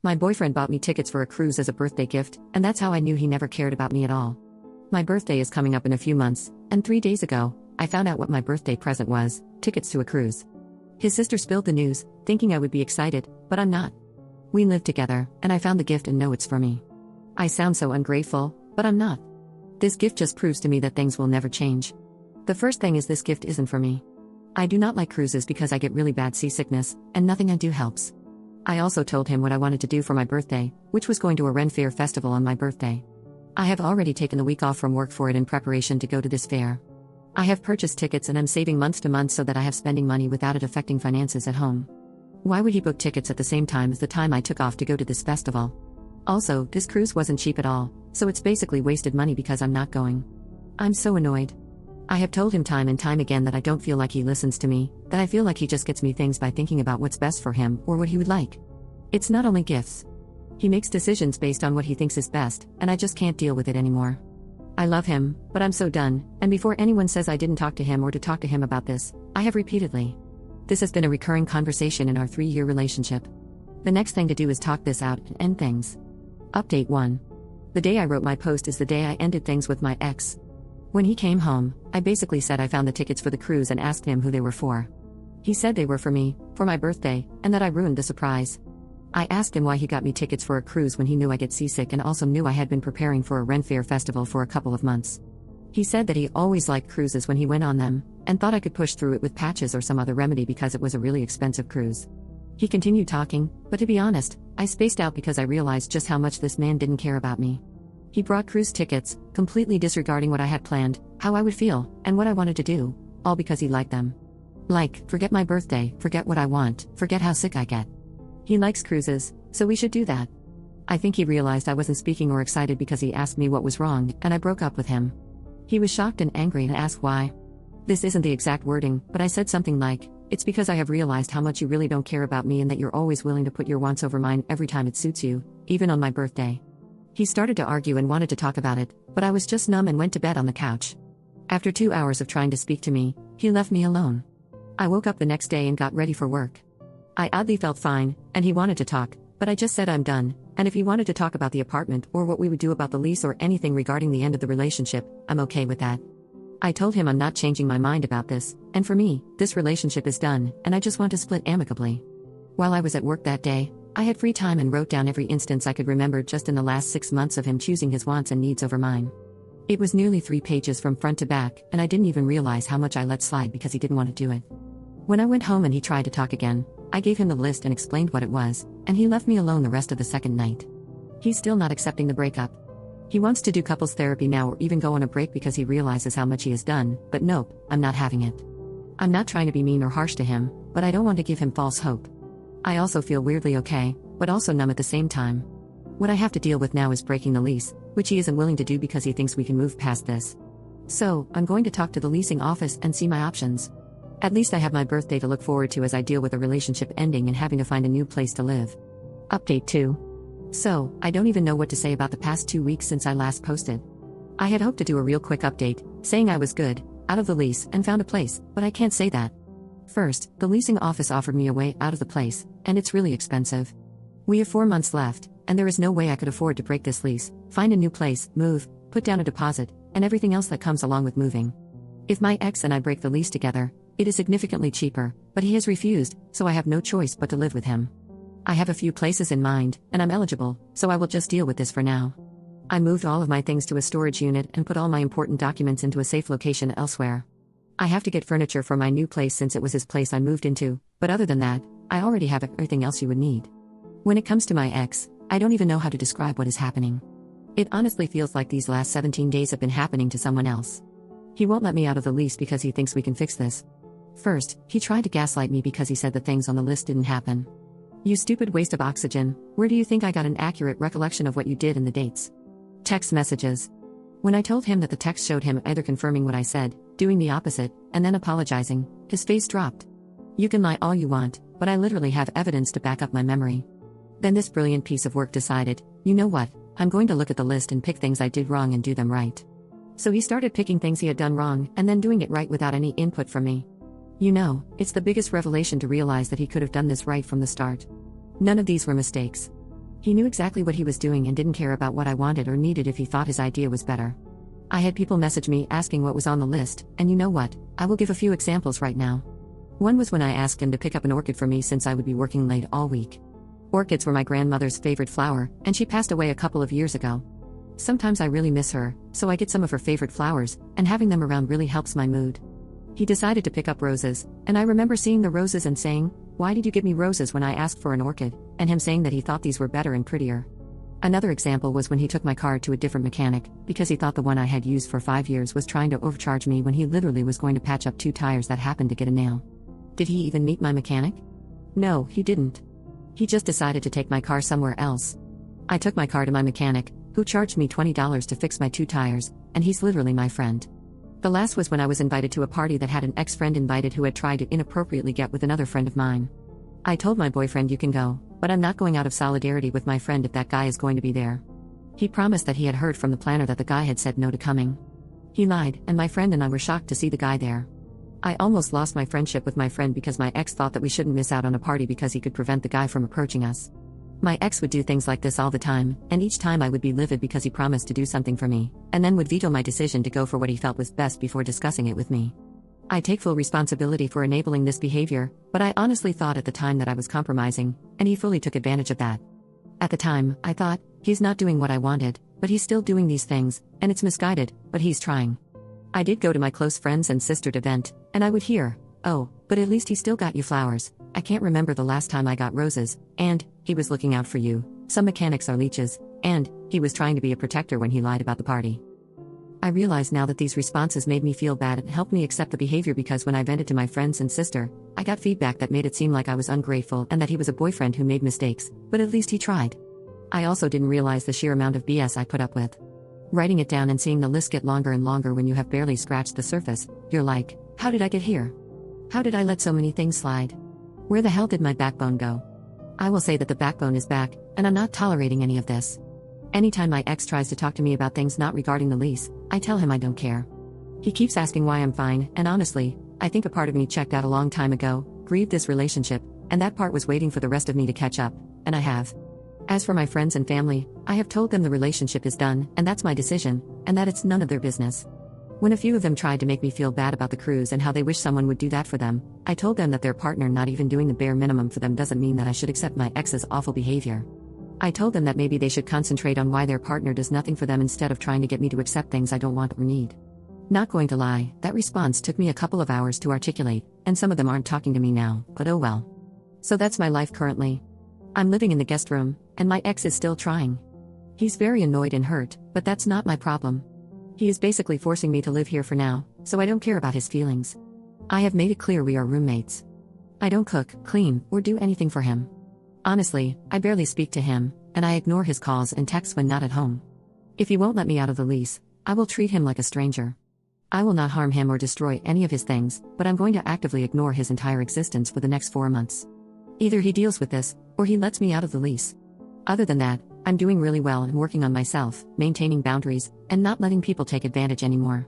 My boyfriend bought me tickets for a cruise as a birthday gift, and that's how I knew he never cared about me at all. My birthday is coming up in a few months, and 3 days ago, I found out what my birthday present was: tickets to a cruise. His sister spilled the news, thinking I would be excited, but I'm not. We live together, and I found the gift and know it's for me. I sound so ungrateful, but I'm not. This gift just proves to me that things will never change. The first thing is this gift isn't for me. I do not like cruises because I get really bad seasickness, and nothing I do helps. I also told him what I wanted to do for my birthday, which was going to a Ren Fair festival on my birthday. I have already taken the week off from work for it in preparation to go to this fair. I have purchased tickets and I'm saving month to month so that I have spending money without it affecting finances at home. Why would he book tickets at the same time as the time I took off to go to this festival? Also, this cruise wasn't cheap at all, so it's basically wasted money because I'm not going. I'm so annoyed. I have told him time and time again that I don't feel like he listens to me, that I feel like he just gets me things by thinking about what's best for him or what he would like. It's not only gifts. He makes decisions based on what he thinks is best, and I just can't deal with it anymore. I love him, but I'm so done, and before anyone says I didn't talk to him or to talk to him about this, I have repeatedly. This has been a recurring conversation in our 3-year relationship. The next thing to do is talk this out and end things. Update 1. The day I wrote my post is the day I ended things with my ex. When he came home, I basically said I found the tickets for the cruise and asked him who they were for. He said they were for me, for my birthday, and that I ruined the surprise. I asked him why he got me tickets for a cruise when he knew I get seasick and also knew I had been preparing for a Ren Fair festival for a couple of months. He said that he always liked cruises when he went on them, and thought I could push through it with patches or some other remedy because it was a really expensive cruise. He continued talking, but to be honest, I spaced out because I realized just how much this man didn't care about me. He brought cruise tickets, completely disregarding what I had planned, how I would feel, and what I wanted to do, all because he liked them. Like, forget my birthday, forget what I want, forget how sick I get. He likes cruises, so we should do that. I think he realized I wasn't speaking or excited because he asked me what was wrong, and I broke up with him. He was shocked and angry and asked why. This isn't the exact wording, but I said something like, "It's because I have realized how much you really don't care about me and that you're always willing to put your wants over mine every time it suits you, even on my birthday." He started to argue and wanted to talk about it, but I was just numb and went to bed on the couch. After 2 hours of trying to speak to me, he left me alone. I woke up the next day and got ready for work. I oddly felt fine, and he wanted to talk, but I just said I'm done, and if he wanted to talk about the apartment or what we would do about the lease or anything regarding the end of the relationship, I'm okay with that. I told him I'm not changing my mind about this, and for me, this relationship is done, and I just want to split amicably. While I was at work that day, I had free time and wrote down every instance I could remember just in the last 6 months of him choosing his wants and needs over mine. It was nearly 3 pages from front to back, and I didn't even realize how much I let slide because he didn't want to do it. When I went home and he tried to talk again, I gave him the list and explained what it was, and he left me alone the rest of the second night. He's still not accepting the breakup. He wants to do couples therapy now or even go on a break because he realizes how much he has done, but nope, I'm not having it. I'm not trying to be mean or harsh to him, but I don't want to give him false hope. I also feel weirdly okay, but also numb at the same time. What I have to deal with now is breaking the lease, which he isn't willing to do because he thinks we can move past this. So, I'm going to talk to the leasing office and see my options. At least I have my birthday to look forward to as I deal with a relationship ending and having to find a new place to live. Update 2. So, I don't even know what to say about the past 2 weeks since I last posted. I had hoped to do a real quick update, saying I was good, out of the lease, and found a place, but I can't say that. First, the leasing office offered me a way out of the place, and it's really expensive. We have 4 months left, and there is no way I could afford to break this lease, find a new place, move, put down a deposit, and everything else that comes along with moving. If my ex and I break the lease together, it is significantly cheaper, but he has refused, so I have no choice but to live with him. I have a few places in mind, and I'm eligible, so I will just deal with this for now. I moved all of my things to a storage unit and put all my important documents into a safe location elsewhere. I have to get furniture for my new place since it was his place I moved into, but other than that, I already have everything else you would need. When it comes to my ex, I don't even know how to describe what is happening. It honestly feels like these last 17 days have been happening to someone else. He won't let me out of the lease because he thinks we can fix this. First, he tried to gaslight me because he said the things on the list didn't happen. You stupid waste of oxygen, where do you think I got an accurate recollection of what you did and the dates? Text messages. When I told him that the text showed him either confirming what I said, doing the opposite, and then apologizing, his face dropped. You can lie all you want, but I literally have evidence to back up my memory. Then this brilliant piece of work decided, you know what, I'm going to look at the list and pick things I did wrong and do them right. So he started picking things he had done wrong and then doing it right without any input from me. You know, it's the biggest revelation to realize that he could have done this right from the start. None of these were mistakes. He knew exactly what he was doing and didn't care about what I wanted or needed if he thought his idea was better. I had people message me asking what was on the list, and you know what, I will give a few examples right now. One was when I asked him to pick up an orchid for me since I would be working late all week. Orchids were my grandmother's favorite flower, and she passed away a couple of years ago. Sometimes I really miss her, so I get some of her favorite flowers, and having them around really helps my mood. He decided to pick up roses, and I remember seeing the roses and saying, "Why did you give me roses when I asked for an orchid?" and him saying that he thought these were better and prettier. Another example was when he took my car to a different mechanic, because he thought the one I had used for 5 years was trying to overcharge me when he literally was going to patch up 2 tires that happened to get a nail. Did he even meet my mechanic? No, he didn't. He just decided to take my car somewhere else. I took my car to my mechanic, who charged me $20 to fix my 2 tires, and he's literally my friend. The last was when I was invited to a party that had an ex-friend invited who had tried to inappropriately get with another friend of mine. I told my boyfriend you can go, but I'm not going out of solidarity with my friend if that guy is going to be there. He promised that he had heard from the planner that the guy had said no to coming. He lied, and my friend and I were shocked to see the guy there. I almost lost my friendship with my friend because my ex thought that we shouldn't miss out on a party because he could prevent the guy from approaching us. My ex would do things like this all the time, and each time I would be livid because he promised to do something for me, and then would veto my decision to go for what he felt was best before discussing it with me. I take full responsibility for enabling this behavior, but I honestly thought at the time that I was compromising, and he fully took advantage of that. At the time, I thought, he's not doing what I wanted, but he's still doing these things, and it's misguided, but he's trying. I did go to my close friends and sistered event, and I would hear, "Oh, but at least he still got you flowers. I can't remember the last time I got roses," and, "He was looking out for you, some mechanics are leeches," and, "He was trying to be a protector when he lied about the party." I realize now that these responses made me feel bad and helped me accept the behavior because when I vented to my friends and sister, I got feedback that made it seem like I was ungrateful and that he was a boyfriend who made mistakes, but at least he tried. I also didn't realize the sheer amount of BS I put up with. Writing it down and seeing the list get longer and longer when you have barely scratched the surface, you're like, how did I get here? How did I let so many things slide? Where the hell did my backbone go? I will say that the backbone is back, and I'm not tolerating any of this. Anytime my ex tries to talk to me about things not regarding the lease, I tell him I don't care. He keeps asking why I'm fine, and honestly, I think a part of me checked out a long time ago, grieved this relationship, and that part was waiting for the rest of me to catch up, and I have. As for my friends and family, I have told them the relationship is done, and that's my decision, and that it's none of their business. When a few of them tried to make me feel bad about the cruise and how they wish someone would do that for them, I told them that their partner not even doing the bare minimum for them doesn't mean that I should accept my ex's awful behavior. I told them that maybe they should concentrate on why their partner does nothing for them instead of trying to get me to accept things I don't want or need. Not going to lie, that response took me a couple of hours to articulate, and some of them aren't talking to me now, but oh well. So that's my life currently. I'm living in the guest room, and my ex is still trying. He's very annoyed and hurt, but that's not my problem. He is basically forcing me to live here for now, so I don't care about his feelings. I have made it clear we are roommates. I don't cook, clean, or do anything for him. Honestly, I barely speak to him, and I ignore his calls and texts when not at home. If he won't let me out of the lease, I will treat him like a stranger. I will not harm him or destroy any of his things, but I'm going to actively ignore his entire existence for the next 4 months. Either he deals with this, or he lets me out of the lease. Other than that, I'm doing really well and working on myself, maintaining boundaries, and not letting people take advantage anymore.